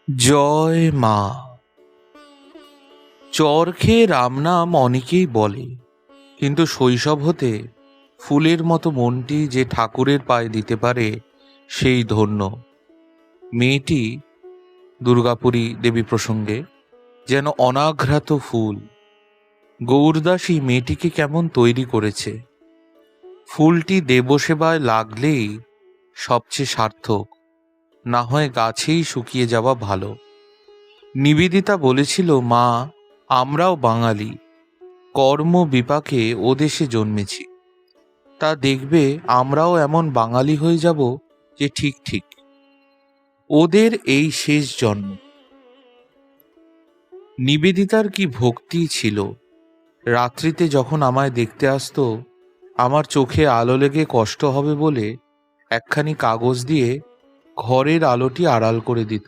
জয় মা। চর খেয়ে রাম নাম অনেকেই বলে, কিন্তু শৈশব হতে ফুলের মতো মনটি যে ঠাকুরের পায়ে দিতে পারে সেই ধন্য। মেয়েটি দুর্গাপুরী দেবী প্রসঙ্গে যেন অনাঘ্রাত ফুল। গৌরদাসী মেয়েটিকে কেমন তৈরি করেছে। ফুলটি দেবসেবায় লাগলেই সবচেয়ে সার্থক, না হয় গাছেই শুকিয়ে যাওয়া ভালো। নিবেদিতা বলেছিল, মা, আমরাও বাঙালি, কর্ম বিপাকে ও দেশে জন্মেছি। তা দেখবে আমরাও এমন বাঙালি হয়ে যাব যে ঠিক ঠিক ওদের এই শেষ জন্ম। নিবেদিতার কি ভক্তি ছিল। রাত্রিতে যখন আমায় দেখতে আসতো, আমার চোখে আলো লেগে কষ্ট হবে বলে একখানি কাগজ দিয়ে ঘরের আলোটি আড়াল করে দিত।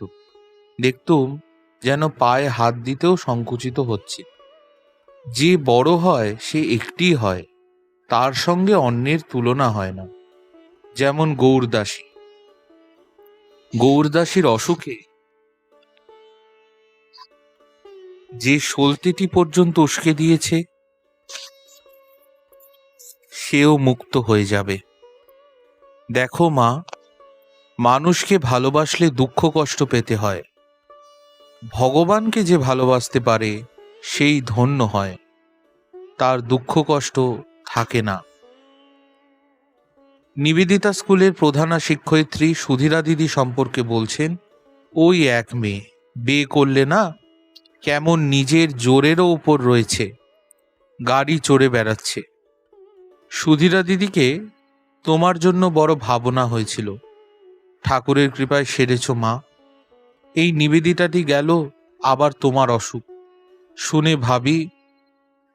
দেখতুম যেন পায়ে হাত দিতেও সংকুচিত হচ্ছে। যে বড় হয় সে একটি হয়, তার সঙ্গে অন্যের তুলনা হয় না। যেমন গৌরদাসীর অসুখে যে সলতেটি পর্যন্ত উস্কে দিয়েছে, সেও মুক্ত হয়ে যাবে। দেখো মা, মানুষকে ভালোবাসলে দুঃখ কষ্ট পেতে হয়। ভগবানকে যে ভালোবাসতে পারে সেই ধন্য হয়, তার দুঃখ কষ্ট থাকে না। নিবেদিতা স্কুলের প্রধানা শিক্ষয়িত্রী সুধীরা দিদি সম্পর্কে বলছেন, ওই এক মেয়ে বিয়ে করলে না, কেমন নিজের জোরেরও উপর রয়েছে, গাড়ি চড়ে বেড়াচ্ছে। সুধীরা দিদিকে তোমার জন্য বড় ভাবনা হয়েছিল, ঠাকুরের কৃপায় সেরেছ মা। এই নিবেদিতাটি গেল, আবার তোমার অসুখ শুনে ভাবি,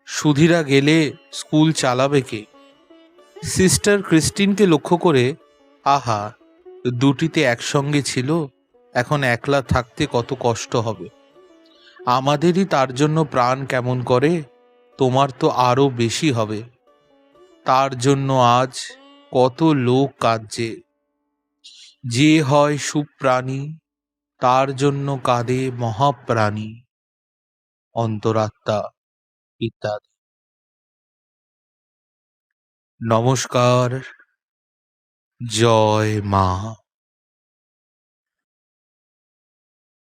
সুধীরা গেলে স্কুল চালাবে কে? সিস্টার ক্রিস্টিনকে লক্ষ্য করে, আহা, দুটিতে একসঙ্গে ছিল, এখন একলা থাকতে কত কষ্ট হবে। আমাদেরই তার জন্য প্রাণ কেমন করে, তোমার তো আরো বেশি হবে। তার জন্য আজ কত লোক কাঁদছে। যে হয় সুপ্রাণী, তার জন্য কাঁদে মহাপ্রাণী, অন্তরাত্মা ইত্যাদি। নমস্কার। জয় মা।